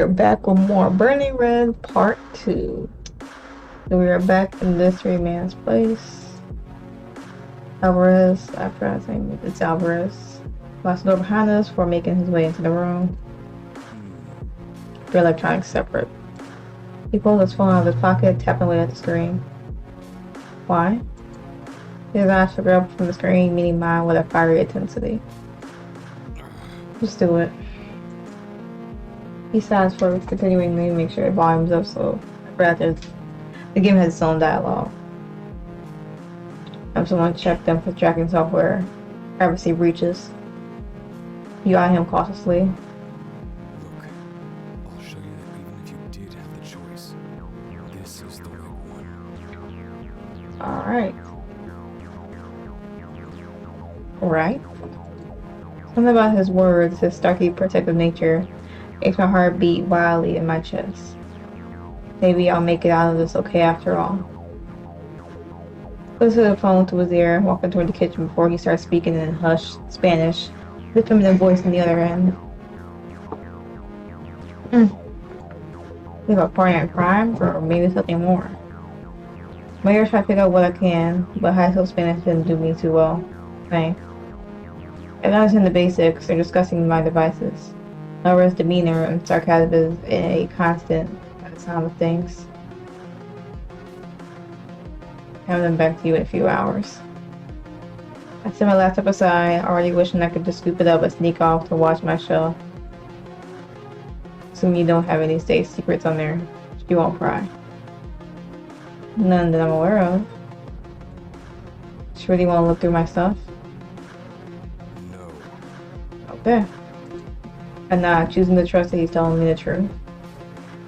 are back with more Burning Red Part 2. So we are back in this man's place. Alvarez, I forgot his name, it's Alvarez. Lost the door behind us before making his way into the room. The electronics separate. He pulled his phone out of his pocket, tapping away at the screen. Why? His eyes shook up from the screen, meeting mine with a fiery intensity. Just do it. He sighs for continuing to make sure the volume's up so rather the game has its own dialogue. Someone checked them for tracking software. Privacy breaches. You eye him cautiously. Look, I'll show you that even if you did have the choice, this is the right one. Alright. Right? Something about his words, his starkly protective nature, makes my heart beat wildly in my chest. Maybe I'll make it out of this okay after all. Puts the phone to his ear, walking toward the kitchen before he starts speaking in hushed Spanish, with a feminine voice on the other end. We have a partner in crime, or maybe something more. My ears try to pick up what I can, but high school Spanish didn't do me too well. Thanks. I understand the basics. They're discussing my devices. Laura's demeanor and sarcasm is a constant by the sound of things. Have them back to you in a few hours. I set my laptop aside, already wishing I could just scoop it up and sneak off to watch my show. Assuming you don't have any state secrets on there, you won't cry. None that I'm aware of. Just really want to look through my stuff? No. Okay. I'm not choosing to trust that he's telling me the truth.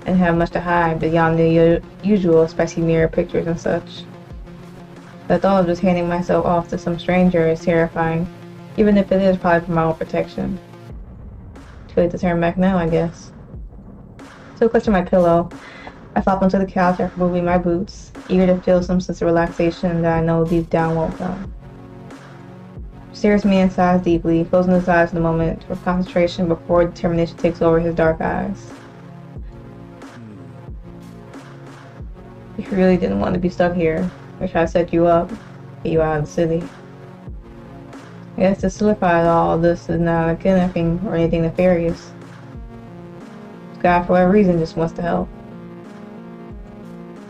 And have much to hide beyond the usual spicy mirror pictures and such. The thought of just handing myself off to some stranger is terrifying, even if it is probably for my own protection. Too late to turn back now, I guess. So clutching my pillow, I flop onto the couch after removing my boots, eager to feel some sense of relaxation that I know deep down won't come. Stares me and sighs deeply, closing his eyes in a moment with concentration before determination takes over his dark eyes. If you really didn't want to be stuck here, or try to set you up, get you out of the city. I guess to solidify all this is not a kidnapping or anything nefarious. God, for whatever reason, just wants to help.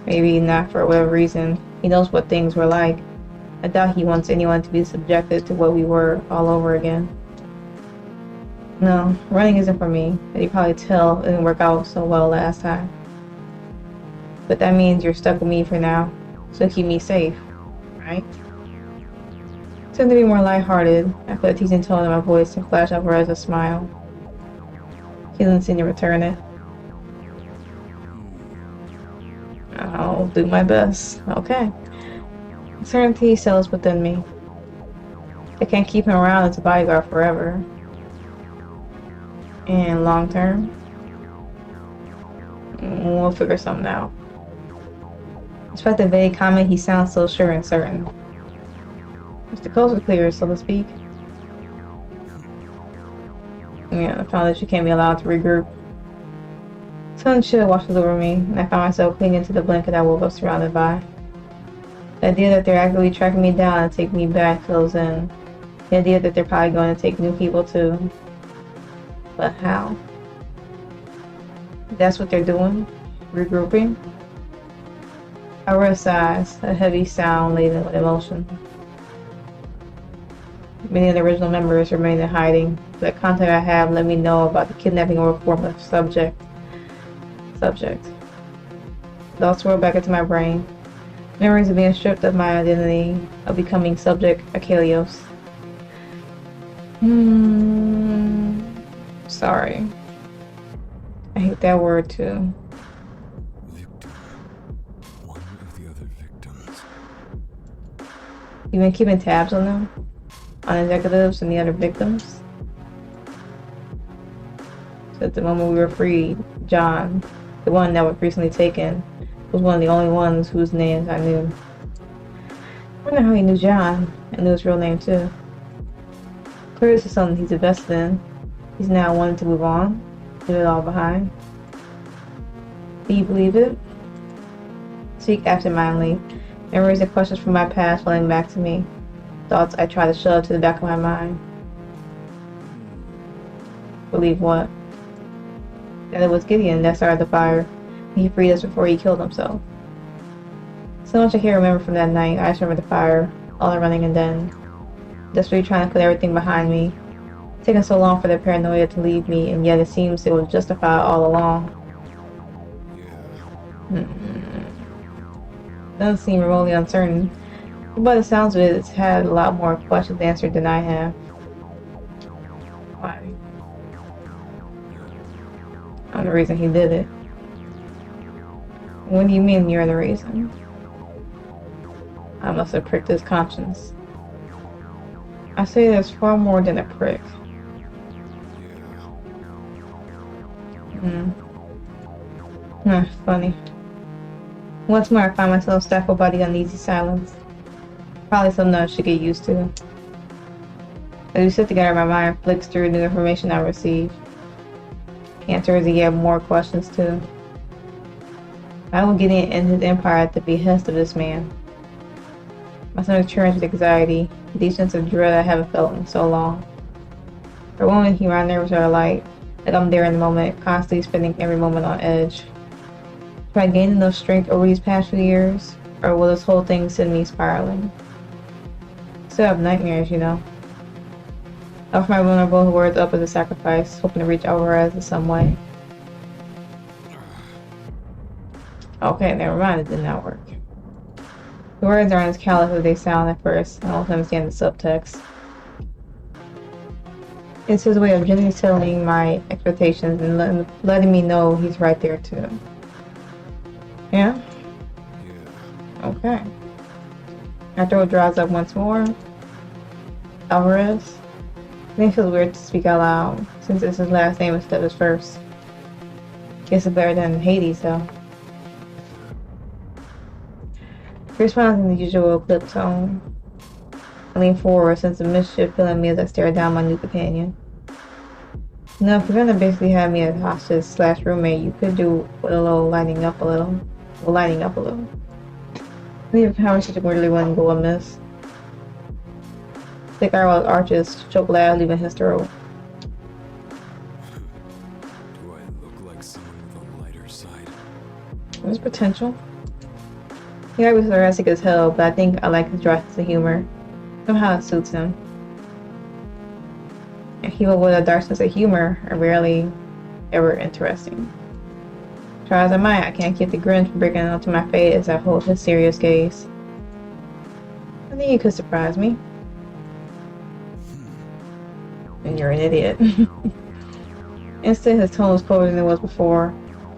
Maybe not for whatever reason. He knows what things were like. I doubt he wants anyone to be subjected to what we were all over again. No, running isn't for me, and you probably tell it didn't work out so well last time. But that means you're stuck with me for now, so keep me safe, right? Tend to be more lighthearted. I put a teasing tone in my voice and flash up as a smile. He doesn't seem to return it. I'll do my best. Okay. Certainty settles within me. I can't keep him around as a bodyguard forever. And long term, we'll figure something out. Despite the vague comment, he sounds so sure and certain. Mr. Coast is clear, so to speak. Yeah, I found that you can't be allowed to regroup. Sun chill washes over me, and I found myself clinging to the blanket I woke up surrounded by. The idea that they're actively tracking me down and taking me back fills in. The idea that they're probably going to take new people too. But how? That's what they're doing? Regrouping? I rest sighs, a heavy sound laden with emotion. Many of the original members remain in hiding. The contact I have let me know about the kidnapping or former subject. Thoughts swirl back into my brain. Memories of being stripped of my identity, of becoming subject Achelios. Sorry. I hate that word too. Victim. One of the other victims. You been keeping tabs on them? On executives and the other victims? So at the moment we were freed, John, the one that was recently taken, was one of the only ones whose names I knew. I wonder how he knew John, and knew his real name too. Clearly this is something he's invested in. He's now wanting to move on, leave it all behind. Do you believe it? Speak absentmindedly. Memories and questions from my past flooding back to me. Thoughts I try to shove to the back of my mind. Believe what? That it was Gideon that started the fire. He freed us before he killed himself. So much I can't remember from that night. I just remember the fire, all the running and then desperately trying to put everything behind me. It's taken so long for the paranoia to leave me, and yet it seems it was justified all along. Doesn't seem remotely uncertain, but by the sounds of it, it's had a lot more questions answered than I have. Why? I'm the reason he did it. What do you mean you're the reason? I must have pricked his conscience. I say there's far more than a prick. Funny. Once more I find myself stifled by the uneasy silence. Probably something I should get used to. As we sit together, my mind flicks through new information I receive. Answers and yet more questions too. I will get in his empire at the behest of this man. My stomach churns with anxiety, a deep sense of dread I haven't felt in so long. For a moment, my nerves are alight, like I'm there in the moment, constantly spending every moment on edge. Do I gain enough strength over these past few years, or will this whole thing send me spiraling? Still have nightmares, you know. I offer my vulnerable words up as a sacrifice, hoping to reach Alvarez in some way. Okay, never mind, it did not work. The words aren't as callous as they sound at first. I don't understand the subtext. It's his way of gently settling my expectations and letting me know he's right there too. Yeah? Okay. After it dries up once more, Alvarez. I think it feels weird to speak out loud, since it's his last name instead of his first. Guess it's better than Hades, though. He responds in the usual clip tone. I lean forward, a sense of mischief filling me as I stare down my new companion. No, if you're gonna basically have me as hostage / roommate, you could do with a little lighting up a little. Leave the conversation really wouldn't go amiss. Thick eyebrows arches, choke loud, leaving his throat. Do I look like someone with a lighter side? There's potential. He might be sarcastic as hell, but I think I like his dry sense of humor. Somehow it suits him. And people with a dark sense of humor are rarely ever interesting. Try as I might, I can't keep the grin from breaking onto my face as I hold his serious gaze. I think you could surprise me. And you're an idiot. Instead, his tone was colder than it was before.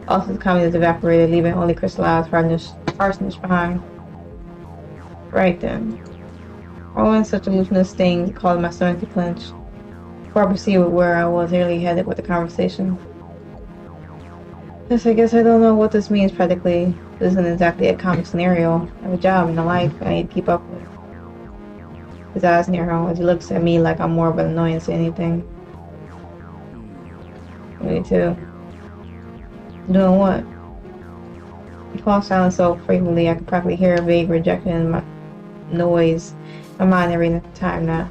Also, his comedy evaporated, leaving only crystallized harshness behind. Right then. All in such aloofness stings caused my stomach to clench. Before I perceived where I was nearly headed with the conversation. Yes, I guess I don't know what this means practically. This isn't exactly a comic scenario. I have a job and a life I need to keep up with. His eyes narrow as he looks at me like I'm more of an annoyance than anything. Me too. Doing what? He falls silent so frequently I could practically hear a vague rejection in my noise. My mind every time now.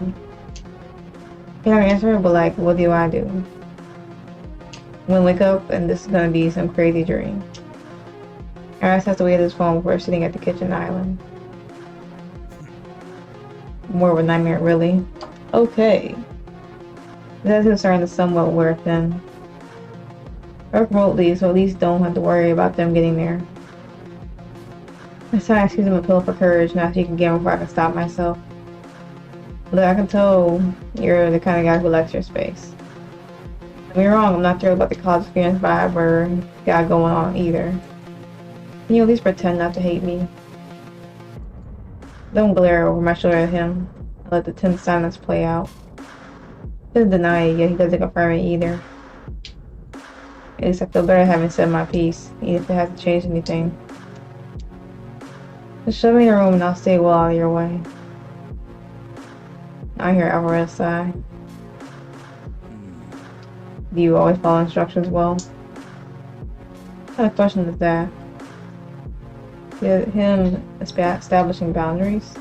Can I answer? But like, what do I do? I'm gonna wake up and this is gonna be some crazy dream. I just have to wait at his phone before sitting at the kitchen island. More of a nightmare, really. Okay. That concern is somewhat worth then. I work remotely, so at least don't have to worry about them getting there. This time I excuse him a pill for courage, now she can get him before I can stop myself. Look, I can tell you're the kind of guy who likes your space. Don't get me wrong, I'm not thrilled about the college experience vibe or got going on either. Can you at least pretend not to hate me? Don't glare over my shoulder at him. I let the tense silence play out. He doesn't deny it, yet he doesn't confirm it either. At least I feel better having said my piece, even if it hasn't changed anything. Just show me the room and I'll stay well out of your way. I hear Alvarez sigh. Do you always follow instructions well? kind of question is that? Him establishing boundaries.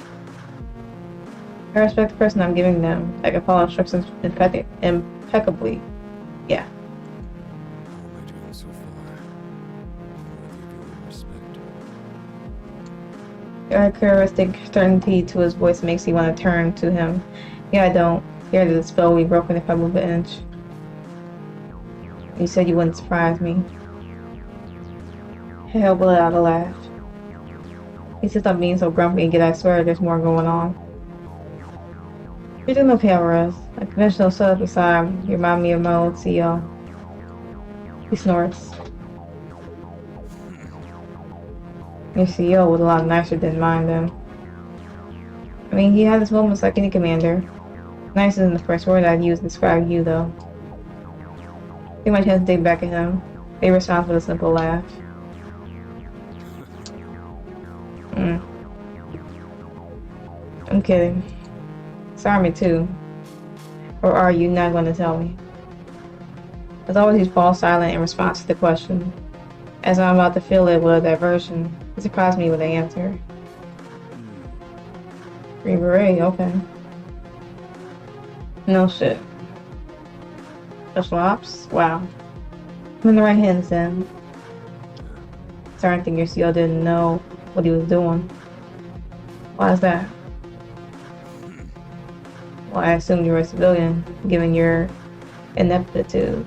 I respect the person I'm giving them. I can follow instructions impeccably. Yeah. How am I doing so far? Worthy of your respect. Your characteristic certainty to his voice makes you want to turn to him. Yeah, I don't. Scared that the spell will be broken if I move an inch. You said you wouldn't surprise me. Hell, will out a laugh. He said stop being so grumpy and get, I swear there's more going on. You're doing okay, Alvarez. A conventional setup aside, you remind me of my old CEO. He snorts. Your CEO was a lot nicer than mine, then. I mean, he had his moments like any commander. Nice isn't the first word I'd use to describe you, though. I think my chance to dig back at him. He responds with a simple laugh. I'm kidding. Sorry, me too. Or are you not going to tell me? As always, he falls silent in response to the question. As I'm about to fill it with a diversion, he surprised me with the answer. Green Beret, okay. No shit. Special ops? Wow. I'm in the right hands then. Sorry, I think your CEO didn't know what he was doing. Why is that? Well, I assumed you were a civilian, given your ineptitude.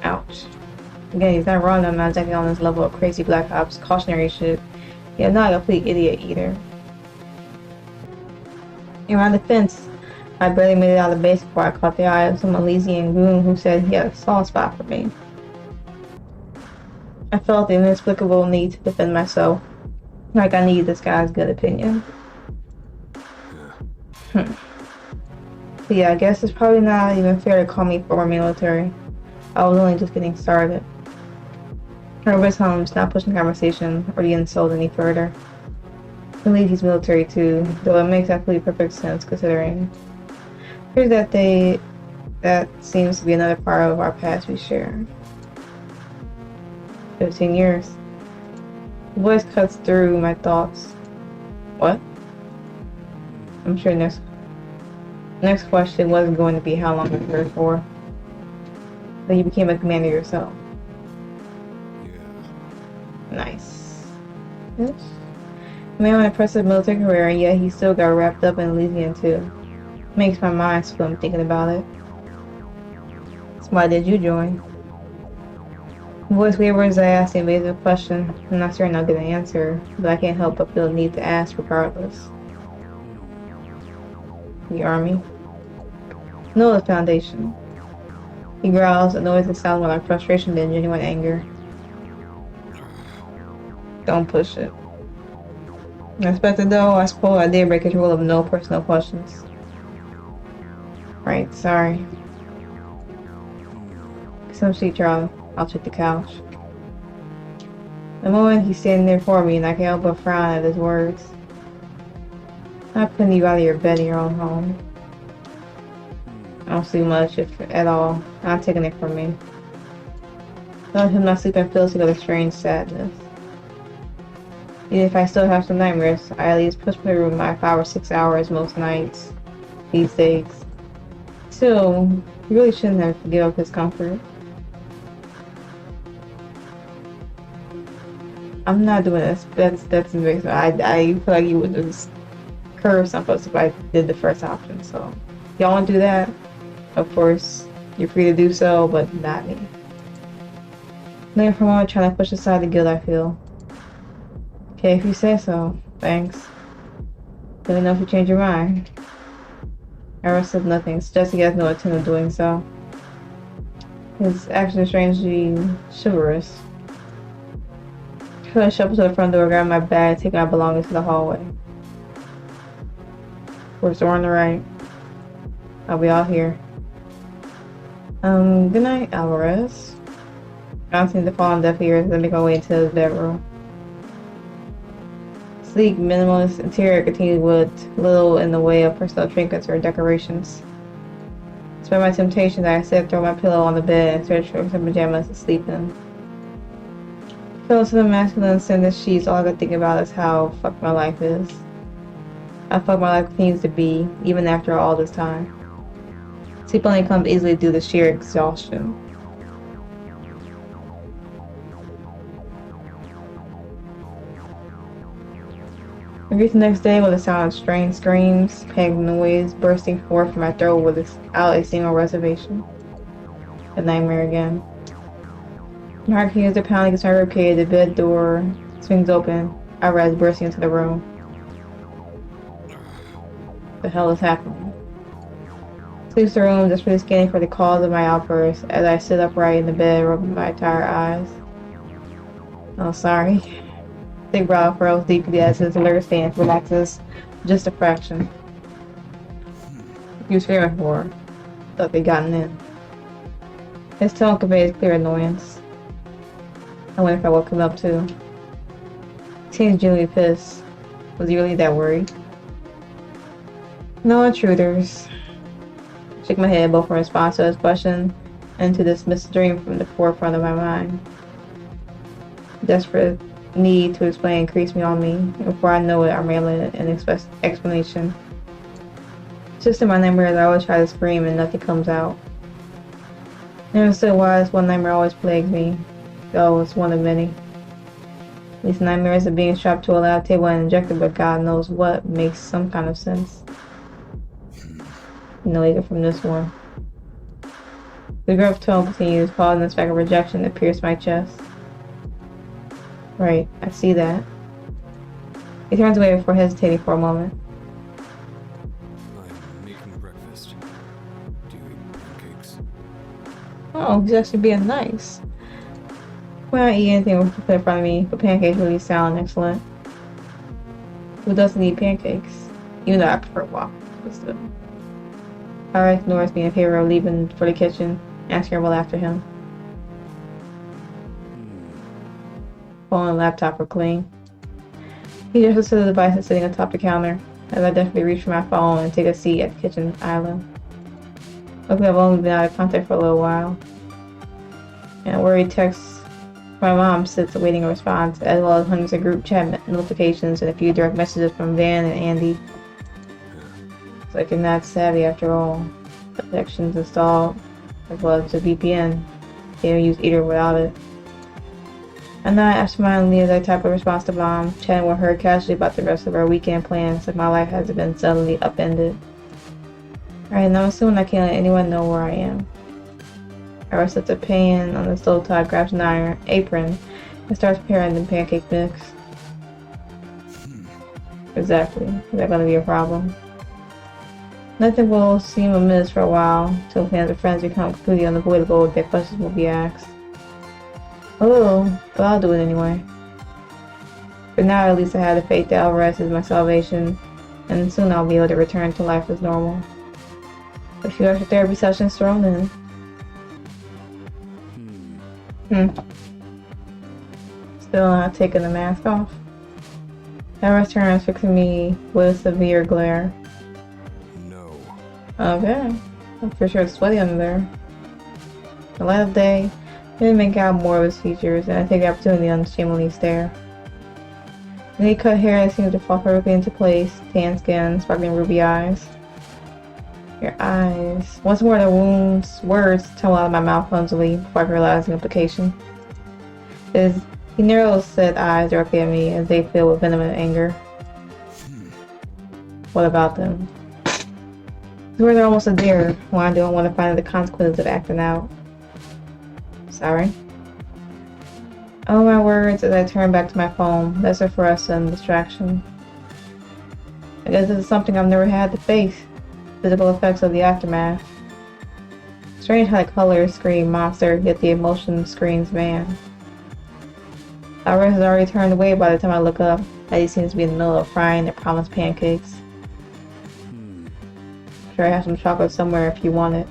Ouch. Again, he's not wrong. I'm not exactly on this level of crazy Black Ops cautionary shit. Yeah, I'm not a complete idiot either. In my defense, I barely made it out of the base before I caught the eye of some Elysian goon who said he had a soft spot for me. I felt the inexplicable need to defend myself, like I needed this guy's good opinion. But yeah, I guess it's probably not even fair to call me former military. I was only just getting started. Herbert's home's not pushing the conversation or the insult any further. I believe he's military too, though it makes absolutely perfect sense considering. Here's that seems to be another part of our past we share. 15 years. The voice cuts through my thoughts. What? I'm sure next question wasn't going to be how long you were for. But you became a commander yourself. Yeah. Nice. Yes. A man with an impressive military career, and yet he still got wrapped up in Elysian too. Makes my mind swim thinking about it. So why did you join? The voice wavers I asked the invasive question. I'm not certain I'll get an answer, but I can't help but feel the need to ask regardless. The army? No, the Foundation. He growls, a noise that sounds more like frustration than genuine anger. Don't push it. Unexpected though, I suppose I did break his rule of no personal questions. Right, sorry. Some seat, Charlie. I'll check the couch. The moment he's standing there for me, and I can't help but frown at his words. I'm not putting you out of your bed in your own home. I don't see much, if at all. Not taking it from me. Knowing him not sleeping fills me with a strange sadness. Even if I still have some nightmares, I at least push my room by 5 or 6 hours most nights these days. Still, you really shouldn't have to give up his comfort. I'm not doing this. That's invasive. I feel like you would just curve some folks if I did the first option. So, y'all want to do that? Of course, you're free to do so, but not me. Later for a moment, trying to push aside the guilt I feel. Okay, if you say so. Thanks. Let me know if you change your mind. Ara said nothing, suggesting he has no intent of doing so. His action is strangely chivalrous. I shuffle to the front door, grab my bag, take my belongings to the hallway. First door on the right. I'll be out here. Good night, Alvarez. I don't seem to fall on deaf ears as I make my way into his bedroom. Sleek, minimalist interior continued with little in the way of personal trinkets or decorations. Despite my temptations, I instead throw my pillow on the bed and search for some pajamas to sleep in. Close to the masculine sin that she's all I can think about is how fucked my life is. How fucked my life continues to be, even after all this time. Sleep only comes easily due to sheer exhaustion. I reached the next day with a sound of strange screams, panic noise bursting forth from my throat without a single reservation. A nightmare again. My heart continues to pound against my ribcage. The bed door swings open. I rise bursting into the room. What the hell is happening? Sleeps the room, desperately scanning for the cause of my outburst as I sit upright in the bed, rubbing my tired eyes. Oh, sorry. Thick brow furrows deeply as his alert stance relaxes just a fraction. He was fearing for. Thought they'd gotten in. His tone conveys clear annoyance. I wonder if I woke him up too. He seems genuinely pissed. Was he really that worried? No intruders. I shook my head both in response to his question and to dismiss the dream from the forefront of my mind. Desperate need to explain increased me on me, and before I know it, I'm railing an explanation. Just in my nightmares, I always try to scream and nothing comes out. Never understood why this one nightmare always plagues me, though it's one of many. These nightmares of being strapped to a lab table and injected by God knows what makes some kind of sense. No, even from this one. The gruff tone continues, causing a speck of rejection that pierced my chest. Right, I see that. He turns away before hesitating for a moment. I'm making breakfast. Do you eat pancakes? Oh, he's actually being nice. When I eat anything put in front of me, but pancakes really sound excellent. Who doesn't eat pancakes? Even though I prefer waffles, but still. Hara ignores me in favor of leaving for the kitchen, and scramble after him. Phone and laptop are clean. He gestures to the devices sitting atop the counter, as I definitely reach for my phone and take a seat at the kitchen island. Luckily, I've only been out of contact for a little while. And a worried text from my mom sits awaiting a response, as well as hundreds of group chat notifications and a few direct messages from Van and Andy. It's like you're not savvy after all. The protection's installed, as well as the VPN. Can't use either without it. And I absentmindedly as I type a response to Mom, chatting with her casually about the rest of our weekend plans, like my life hasn't been suddenly upended. Alright, now I'm assuming I can't let anyone know where I am. I rest up the pan on the stovetop, grabs an iron apron, and starts preparing the pancake mix. Exactly. Is that gonna be a problem? Nothing will seem amiss for a while, till fans and friends become completely unavoidable. Their questions will be asked. Oh, but I'll do it anyway. For now, at least I have the faith that Alvarez is my salvation, and soon I'll be able to return to life as normal. A few extra therapy sessions thrown in. Still not taking the mask off. Alvarez turns, fixing me with a severe glare. No. Okay. I'm pretty sure it's sweaty under there. The light of day. He didn't make out more of his features, and I take the opportunity to unshamefully stare. The neat cut hair that seems to fall perfectly into place, tan skin, sparkling ruby eyes. Your eyes. Once more, the words tumble out of my mouth clumsily before I realize the implication. He narrows said eyes directly at me as they fill with venom and anger. What about them? These words are almost a dare when I don't want to find the consequences of acting out. Sorry. Oh, my words as I turn back to my phone. That's a for us and distraction. I guess this is something I've never had to face. Physical effects of the aftermath. Strange how the colors scream monster, yet the emotion screams man. Alvarez has already turned away by the time I look up, as he seems to be in the middle of frying the promised pancakes. Sure, I have some chocolate somewhere if you want it.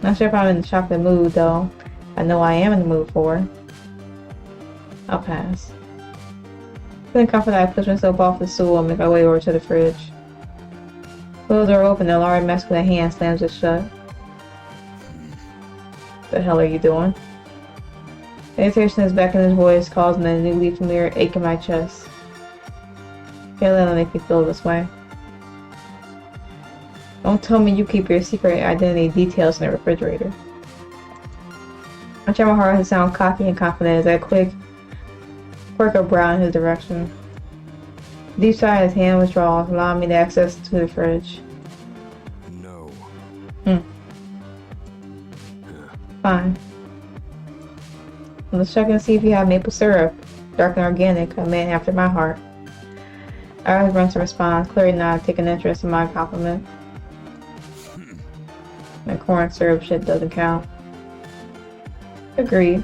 Not sure if I'm in the chocolate mood, though. I know I am in the mood for it. I'll pass. Feeling confident, I push myself off the stool and make my way over to the fridge. The door open and a large masculine hand slams it shut. The hell are you doing? The irritation is back in his voice, causing a newly familiar ache in my chest. Can't let him make me feel this way. Don't tell me you keep your secret identity details in the refrigerator. I try my hardest to sound cocky and confident as I quirk a brow in his direction. Deep sigh, his hand withdraws, allowing me to access to the fridge. No. Fine. Let's check and see if you have maple syrup. Dark and organic, a man after my heart. I was run to respond, clearly not taking interest in my compliment. My corn syrup shit doesn't count. Agreed.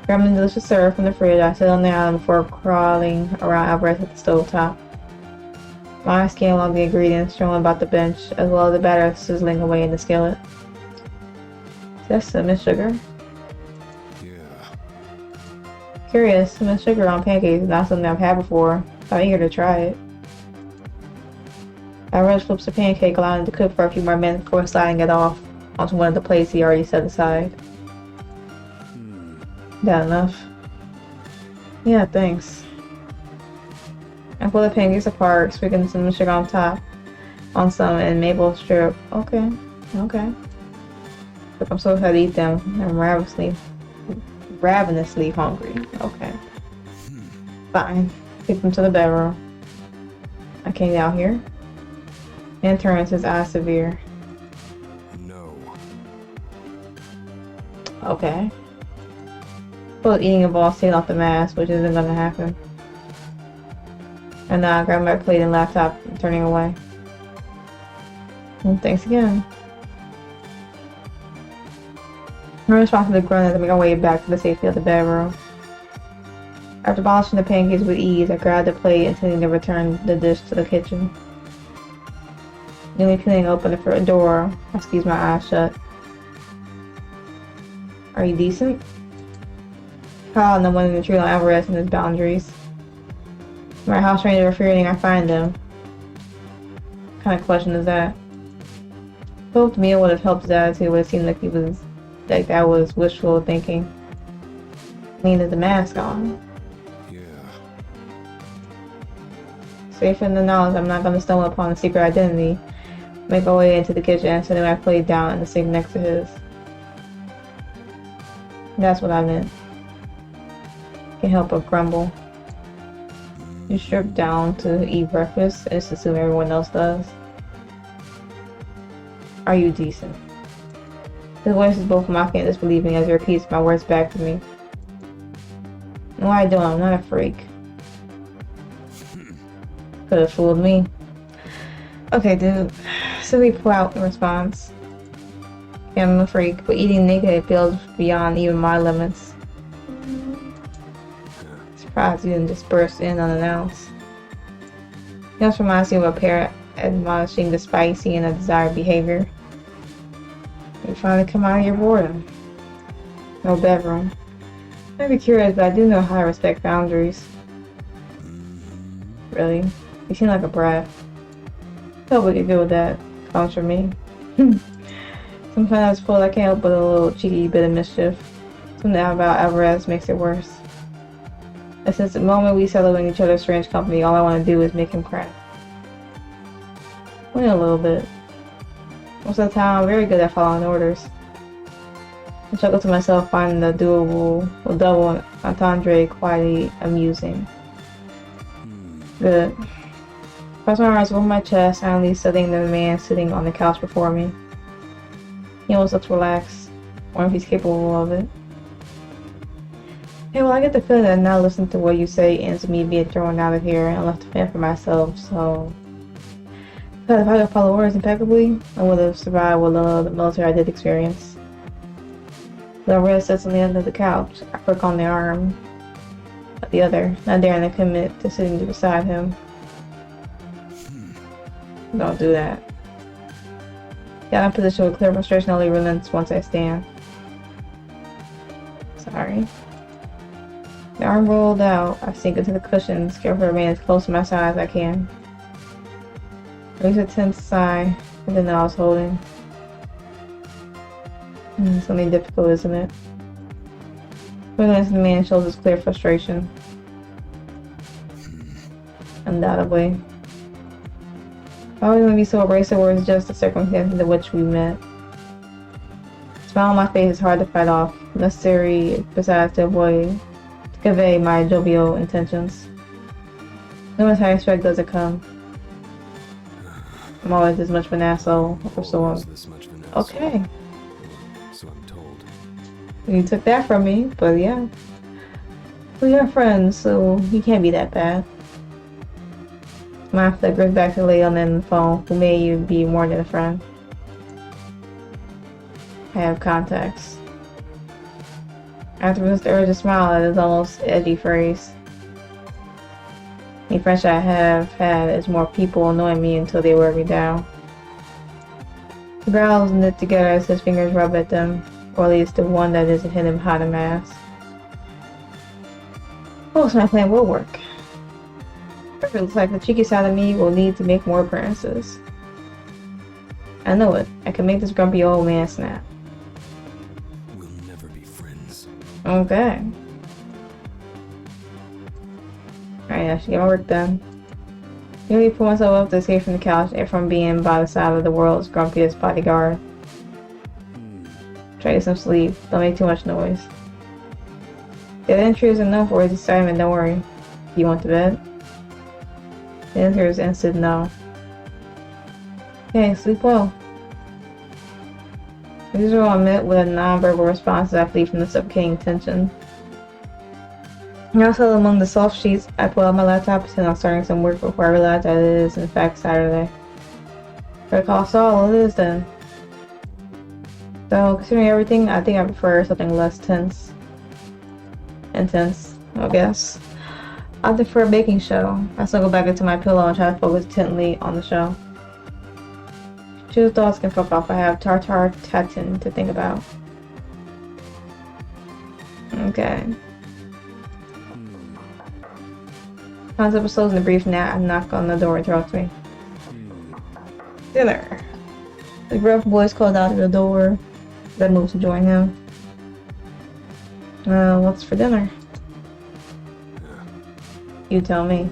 Grabbing the delicious syrup from the fridge, I sit on the island before crawling around Alvarez at the stovetop. My eyes scan along the ingredients strewn about the bench, as well as the batter sizzling away in the skillet. Is that cinnamon sugar? Yeah. Curious, cinnamon sugar on pancakes is not something I've had before, so I'm eager to try it. Alvarez flips the pancake, allowing it to cook for a few more minutes before sliding it off onto one of the plates he already set aside. That enough? Yeah, thanks. I pull the pancakes apart, sprinkling cinnamon sugar on top, on some, and maple syrup. Okay. Look, I'm so excited to eat them. I'm ravenously hungry. Okay. Fine. Take them to the bedroom. I can't get out here. And turns his eyes severe. No. Okay. Well, eating involves taking off the mask, which isn't gonna happen. And now I grab my plate and laptop and turning away. And thanks again. I'm responsible to grunt as I make my way back to the safety of the bedroom. After polishing the pancakes with ease, I grabbed the plate, intending to return the dish to the kitchen. Nearly peeling open the front door, I squeeze my eyes shut. Are you decent? Kyle and the one in the tree on Alvarez and his boundaries. No matter how strange or fearing I find them. What kind of question is that? Hoped Mia would have helped his attitude, but it seemed like that was wishful thinking. Needed the mask on. Yeah. Safe in the knowledge I'm not going to stumble upon a secret identity. Make my way into the kitchen, setting my plate down in the sink next to his. That's what I meant. Can't help but grumble. You strip down to eat breakfast and just assume everyone else does. Are you decent? His voice is both mocking and disbelieving as he repeats my words back to me. No, I don't. I'm not a freak. Could have fooled me. Okay, dude. Silly pull out in response. Yeah, I'm a freak, but eating naked feels beyond even my limits. Surprised you didn't just burst in unannounced. It just reminds me of a parent admonishing the spicy and undesired behavior. You finally come out of your boredom. No bedroom. I'd be curious, but I do know how I respect boundaries. Really? You seem like a brat. Hope we can deal with that. Comes from me. Sometimes I suppose I can't help but a little cheeky bit of mischief. Something about Alvarez makes it worse. And since the moment we settle in each other's strange company, all I want to do is make him cry. Only a little bit. Most of the time, I'm very good at following orders. I chuckle to myself, finding the double entendre quietly amusing. Good. Cross my arms over my chest, silently studying the man sitting on the couch before me. He almost looks relaxed. I wonder if he's capable of it. Hey, well, I get the feeling that now listening to what you say ends with me being thrown out of here and left to fend for myself, so... But if I could follow orders impeccably, I would have survived with the military I did experience. The red sits on the end of the couch. I perk on the arm of the other, not daring to commit to sitting beside him. Don't do that. Got in position with clear frustration only relents once I stand. Sorry. The arm rolled out. I sink into the cushions, careful to remain as close to my side as I can. Release a tense sigh, and then I was holding. Something difficult, isn't it? Looking at the man shows his clear frustration. Undoubtedly. Why would we be so abrasive where it's just the circumstances in which we met? The smile on my face is hard to fight off, necessary besides to convey my jovial intentions. No matter how I expect doesn't come. I'm always this much of an asshole, or so on. Okay. So I'm told. You took that from me, but yeah. We are friends, so he can't be that bad. My flickers back to Leon on the phone, who may even be more than a friend. I have contacts. Afterwards, the urge to smile at his almost edgy phrase. The impression I have had is more people annoying me until they wear me down. The brows knit together as his fingers rub at them, or at least the one that isn't hidden behind a mask. Most of my plan will work. It looks like the cheeky side of me will need to make more appearances. I know it. I can make this grumpy old man snap. We'll never be friends. Okay. Alright, I should get my work done. Nearly pull myself up to escape from the couch and from being by the side of the world's grumpiest bodyguard. Try to get some sleep. Don't make too much noise. The entry is enough for his excitement, don't worry. You want to bed? The answer is instant no. Okay, sleep well. As usual, I met with a non-verbal response as I flee from the suffocating tension. Now settled among the soft sheets, I pull out my laptop and pretend I'm starting some work before I realize that it is in fact Saturday. For the call Saul, it is then. So, considering everything, I think I prefer something less intense, I guess. I opted for a baking show. I snuggle back into my pillow and try to focus intently on the show. Few thoughts can fuck off. I have tartar tatin to think about. Okay. Concept slows in a brief knock on the door interrupts me. Dinner. The gruff voice called out to the door. I moved to join him. What's for dinner? You tell me.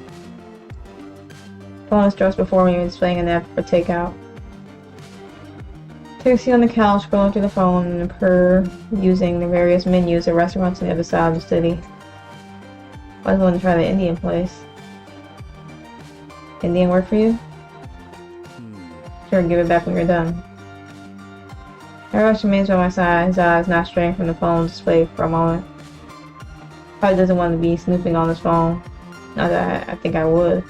Phone is thrust before me, displaying an app for takeout. Take a seat on the couch, scrolling through the phone and using the various menus at restaurants on the other side of the city. I was going to try the Indian place. Indian work for you? Sure, give it back when you're done. Erotic remains by my side, his eyes not straying from the phone display for a moment. Probably doesn't want to be snooping on his phone. Not that I think I would.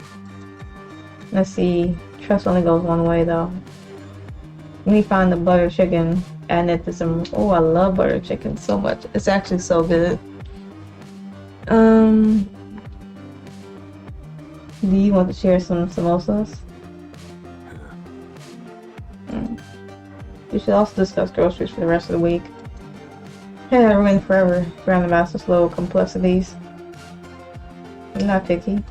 Let's see. Trust only goes one way though. Let me find the butter chicken, add it to some. Oh, I love butter chicken so much. It's actually so good. Do you want to share some samosas? We should also discuss groceries for the rest of the week. Yeah, I remain forever around the master slow complexities. I'm not picky.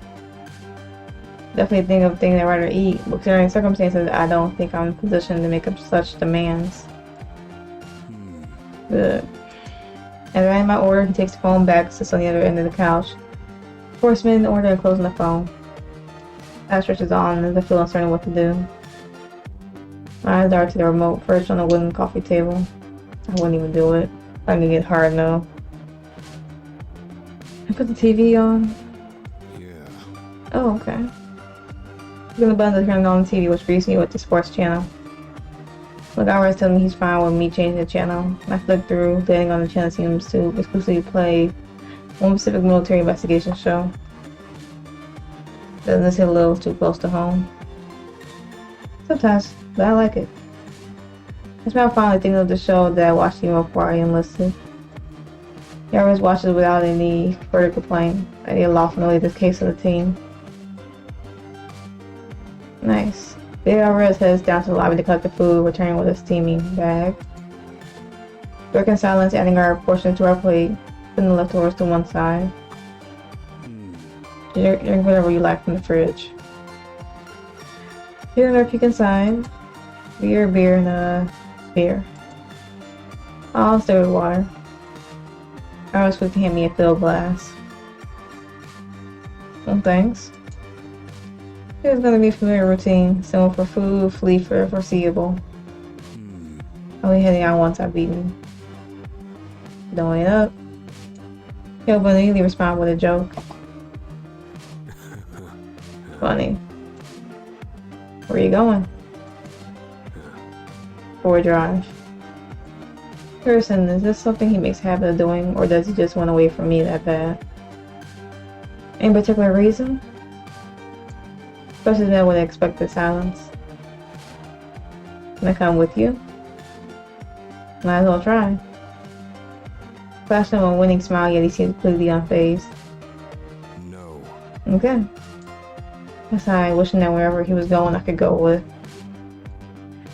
Definitely think of things I'd rather eat, but considering circumstances, I don't think I'm in a position to make up such demands. Good. As I end my order, he takes the phone back, sits on the other end of the couch. Before submitting the order and closing the phone. I stretches on as I feel uncertain what to do. My eyes dart to the remote, perched on the wooden coffee table. I wouldn't even do it. I'm gonna get hard no. I put the TV on. Yeah. Oh, okay. I'm gonna button to turn on the TV, which briefs me with the sports channel. Look, Alvarez telling me he's fine with me changing the channel. I flick through, landing on the channel seems to exclusively play one specific military investigation show. Doesn't this hit a little too close to home? Sometimes, but I like it. It's now finally thinking of the show that I watched even before I enlisted. He always watches without any further complaint. I need a lost know this case of the team. Nice. Big Alvarez heads down to the lobby to collect the food, returning with a steaming bag. Work in silence, adding our portion to our plate, putting the leftovers to one side. Drink whatever you like from the fridge. Here and there, peek inside. Beer, and beer. I'll stay with water. I was supposed to hand me a field glass. Well, thanks. It was gonna be a familiar routine. Someone for food, flee for foreseeable. I'll be heading out once I've eaten. Don't wait up. He'll immediately respond with a joke. Funny. Where are you going? For a drive. Harrison, is this something he makes a habit of doing, or does he just want away from me that bad? Any particular reason? Especially met with expected silence. Can I come with you? Might as well try. Flashed him a winning smile, yet he seemed completely unfazed. No. Okay. That's I wishing that wherever he was going I could go with.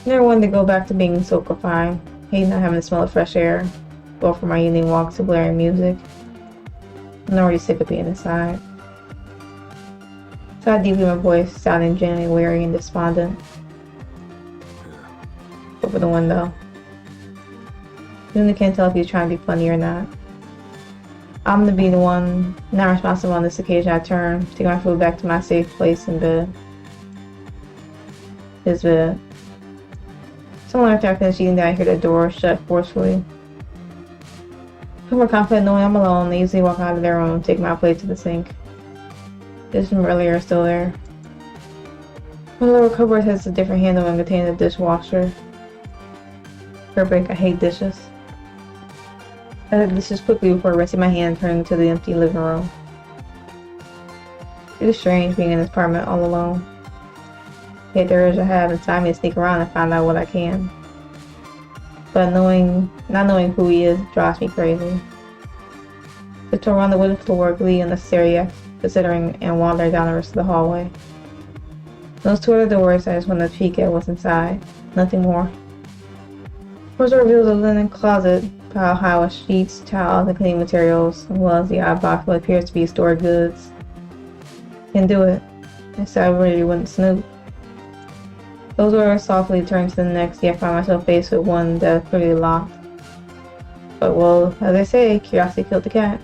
Never wanted to go back to being so confined. Hating not having to smell of fresh air. Go for my evening walks to blaring music. I'm already sick of being inside. Sighed deeply, my voice sounding genuinely weary and despondent. Over the window. Luna can't tell if he's trying to be funny or not. I'm gonna be the one not responsible on this occasion. I turn, take my food back to my safe place in bed. His bed. Someone after I finish eating that I hear the door shut forcefully. I'm more confident knowing I'm alone. They usually walk out of their room, take my plate to the sink. Dishes from earlier are still there. My lower cupboard has a different handle and contains a dishwasher. Perfect, I hate dishes. I did dishes quickly before resting my hand turning to the empty living room. It is strange being in this apartment all alone. Yet the urge I have inside me to sneak around and find out what I can. But not knowing who he is drives me crazy. To around the wooden floor, glee unnecessary considering, and wander down the rest of the hallway. Those two other doors, I just wanted to peek at what's inside. Nothing more. First reveals a linen closet, piled high with sheets, towels, and cleaning materials, as well as the odd box what appears to be stored goods. Can do it. Instead, I really wouldn't snoop. Those doors softly turned to the next, yet I found myself faced with one that was clearly locked. But well, as I say, curiosity killed the cat.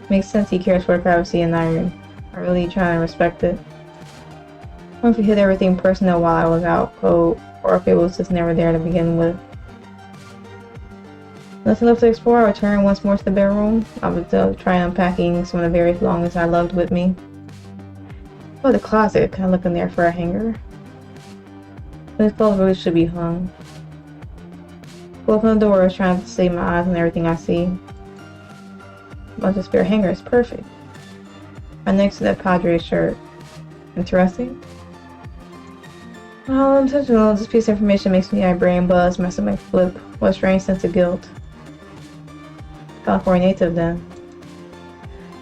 Makes sense he cares for privacy, and I really try to respect it. I wonder if he hid everything personal while I was out cold, or if it was just never there to begin with. Nothing left to explore. I returned once more to the bedroom. I would try unpacking some of the various belongings I loved with me. Oh, the closet. Can I look in there for a hanger? These clothes really should be hung. Pull open the door, trying to save my eyes on everything I see. Bunch of spare hangers, perfect. Right next to that Padre shirt. Interesting. Oh, intentional. This piece of information makes my brain buzz, my stomach flip. What a strange sense of guilt. California native then.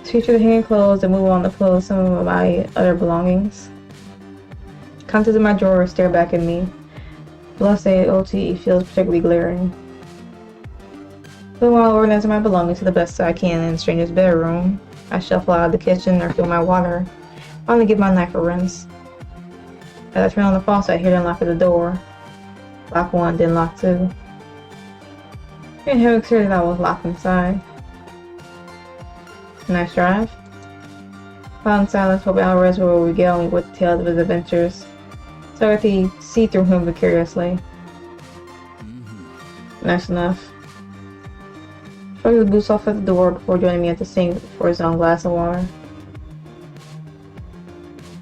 Feature the hanging clothes and move on to clothes some of my other belongings. Contents in my drawer stare back at me. Blase OT feels particularly glaring. But while organizing my belongings to the best I can in a stranger's bedroom, I shuffle out of the kitchen or fill my water. I want to give my knife a rinse. As I turn on the faucet, I hear the unlock of the door. Lock 1, then lock 2. I didn't have clear that I was locked inside. Nice drive. While in silence, hoping Alvarez will regale me with the tales of his adventures. So I got to see through him vicariously. Nice enough. Shrugged the boots off at the door before joining me at the sink for his own glass of water.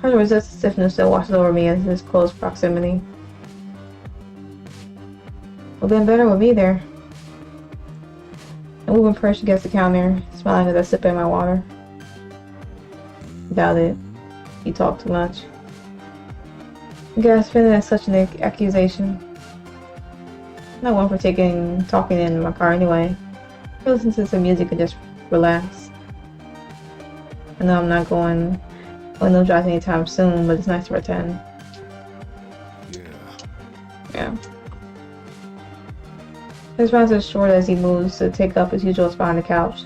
Hard to resist the stiffness that washes over me in his close proximity. Well, been better with me there. I move and perch against the counter, smiling as I sip in my water. Doubt it. You talk too much. I guess feeling at such an accusation. Not one for talking in my car anyway. I listen to some music and just relax. I know I'm not going on no drives anytime soon, but it's nice to pretend. Yeah. His response is short as he moves to take up his usual spot on the couch.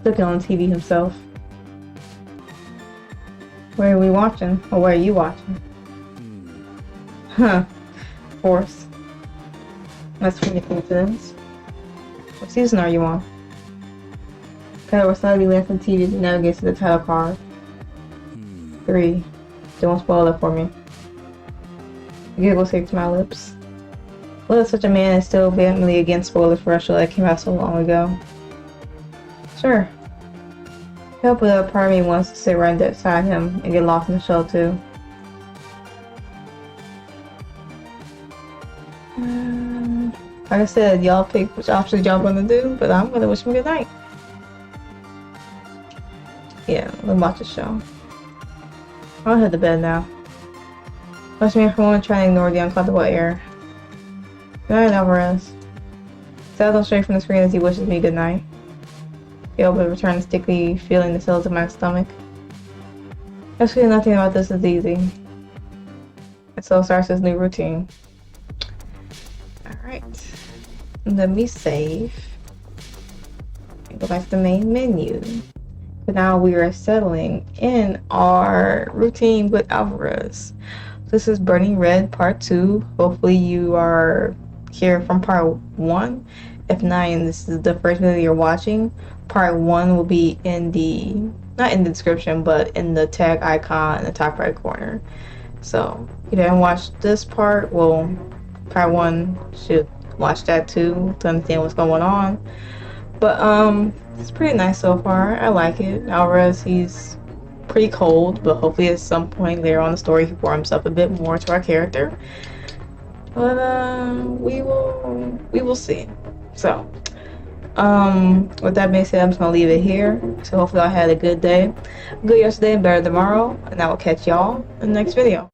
Looking on TV himself. Where are we watching? Or where are you watching? Huh. Of course. That's funny coincidence. What season are you on? Title will slightly less than TV to navigate to the title card. 3. Don't spoil it for me. The giggle escaped my lips. What if such a man is still vehemently against spoilers for a show that came out so long ago? Sure. Help, but a part of me wants to sit right beside him and get lost in the show too. Like I said, y'all pick which options y'all gonna do, but I'm gonna wish him good night. Yeah, let's watch the show. I'll head to bed now. Watch me for a moment, trying to ignore the uncomfortable air. Good night, Alvarez. Saddles him straight from the screen as he wishes me good night. The elbow returns sticky, feeling the cells in my stomach. Actually, nothing about this is easy. And so starts this new routine. Alright. Let me save. And go back to the main menu. But now we are settling in our routine with Alvarez. This is Burning Red Part 2. Hopefully you are here from Part 1. If not, and this is the first video you're watching, Part 1 will be in the, not in the description, but in the tag icon in the top right corner. So, if you didn't watch this part, well, Part 1 should watch that too to understand what's going on. But it's pretty nice so far. I like it. Alvarez, he's pretty cold, but hopefully at some point later on the story he warms up a bit more to our character. But we will see. So with that being said, I'm just gonna leave it here. So hopefully I had a good day, good yesterday, and better tomorrow, and I will catch y'all in the next video.